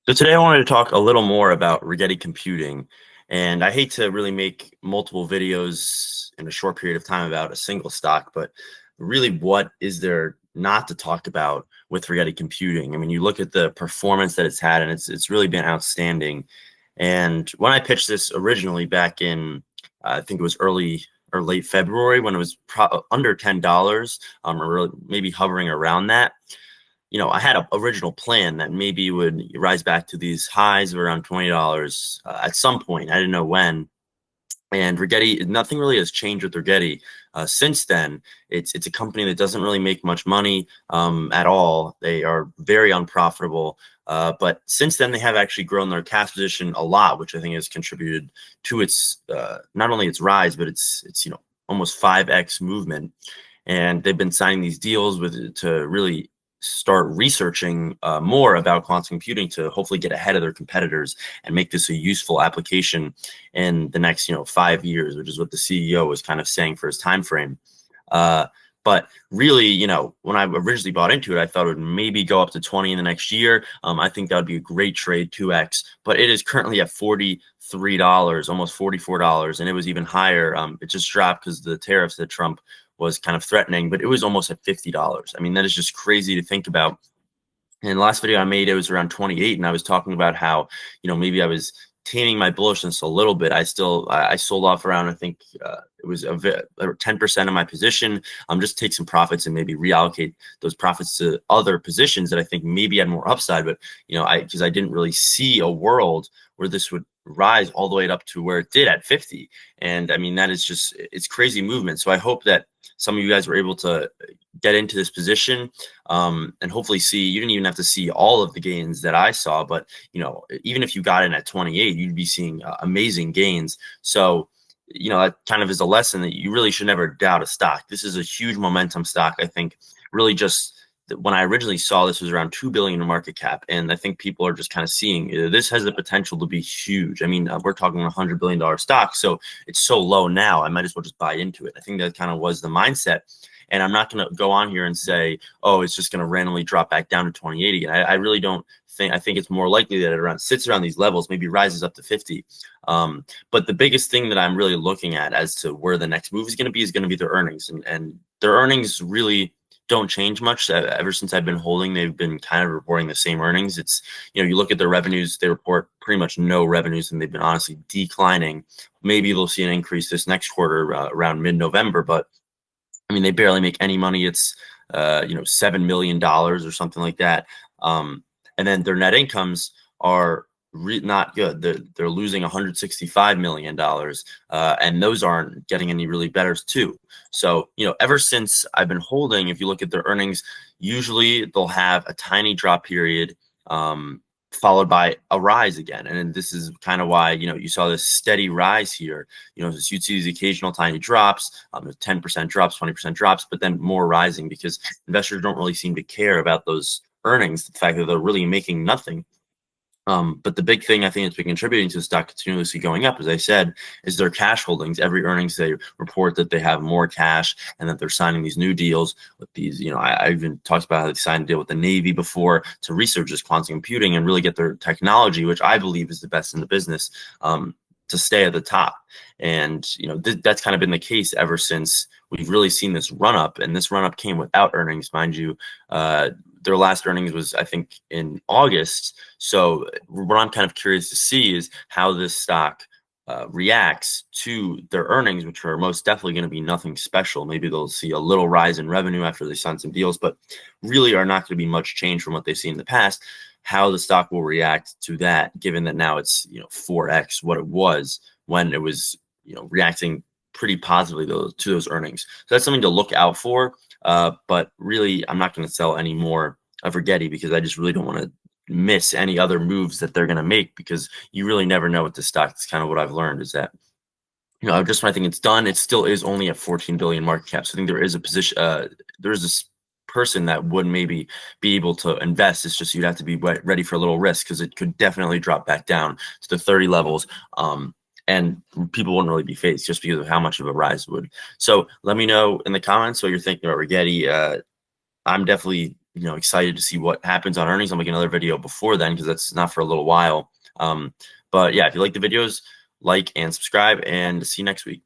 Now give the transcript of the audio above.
So today I wanted to talk a little more about Rigetti computing, and I hate to really make multiple videos in a short period of time about a single stock, but really what is there not to talk about with Rigetti computing? I mean, you look at the performance that it's had, and it's really been outstanding. And when I pitched this originally back in, I think it was early or late February when it was under $10, or really maybe hovering around that. I had an original plan that maybe would rise back to these highs of around $20 at some point. I didn't know when. And Rigetti, nothing really has changed with Rigetti since then. It's a company that doesn't really make much money at all. They are very unprofitable. But since then, they have actually grown their cash position a lot, which I think has contributed to its not only its rise, but its almost 5x movement. And they've been signing these deals to really start researching more about quantum computing to hopefully get ahead of their competitors and make this a useful application in the next 5 years, which is what the CEO was kind of saying for his time frame. But really, when I originally bought into it, I thought it would maybe go up to 20 in the next year. I think that would be a great trade, 2x, but it is currently at $43, almost $44, and it was even higher. It just dropped because the tariffs that Trump was kind of threatening, but it was almost at $50. I mean, that is just crazy to think about. In the last video I made, it was around 28, and I was talking about how, maybe I was taming my bullishness a little bit. I sold off around, I think it was 10% of my position. Just take some profits and maybe reallocate those profits to other positions that I think maybe had more upside. But, because I didn't really see a world where this would rise all the way up to where it did at 50. And I mean, that is just, it's crazy movement. So I hope that some of you guys were able to get into this position and hopefully see, you didn't even have to see all of the gains that I saw, but even if you got in at 28, you'd be seeing amazing gains. So, that kind of is a lesson that you really should never doubt a stock. This is a huge momentum stock. I think really just when I originally saw this was around 2 billion in market cap. And I think people are just kind of seeing this has the potential to be huge. I mean, we're talking $100 billion stock. So it's so low now, I might as well just buy into it. I think that kind of was the mindset. And I'm not going to go on here and say, oh, it's just going to randomly drop back down to 28 again. I really don't think, I think it's more likely that it sits around these levels, maybe rises up to 50. But the biggest thing that I'm really looking at as to where the next move is going to be their earnings. And their earnings really don't change much. Ever since I've been holding, they've been kind of reporting the same earnings. It's, you look at their revenues, they report pretty much no revenues, and they've been honestly declining. Maybe they'll see an increase this next quarter around mid-November, but I mean, they barely make any money. It's, $7 million or something like that. And then their net incomes are not good. They're losing $165 million, and those aren't getting any really better too. So, ever since I've been holding, if you look at their earnings, usually they'll have a tiny drop period, followed by a rise again. And this is kind of why, you saw this steady rise here. You'd see these occasional tiny drops, 10% drops, 20% drops, but then more rising because investors don't really seem to care about those earnings, the fact that they're really making nothing. But the big thing I think that's been contributing to the stock continuously going up, as I said, is their cash holdings. Every earnings they report that they have more cash and that they're signing these new deals with these. I even talked about how they signed a deal with the Navy before to research this quantum computing and really get their technology, which I believe is the best in the business, to stay at the top. And that's kind of been the case ever since we've really seen this run up. And this run up came without earnings, mind you. Their last earnings was, I think, in August. So what I'm kind of curious to see is how this stock reacts to their earnings, which are most definitely going to be nothing special. Maybe they'll see a little rise in revenue after they sign some deals, but really are not going to be much change from what they've seen in the past. How the stock will react to that, given that now it's 4x what it was when it was reacting pretty positively to those earnings. So that's something to look out for. But really, I'm not going to sell any more of Rigetti because I just really don't want to miss any other moves that they're going to make, because you really never know with the stock. It's kind of what I've learned is that, just when I think it's done, it still is only at 14 billion market cap. So I think there is a position, there is this person that would maybe be able to invest. It's just you'd have to be ready for a little risk because it could definitely drop back down to the 30 levels. And people wouldn't really be phased just because of how much of a rise it would. So let me know in the comments what you're thinking about Rigetti. I'm definitely excited to see what happens on earnings. I'll make another video before then because that's not for a little while. But yeah, if you like the videos, like and subscribe, and see you next week.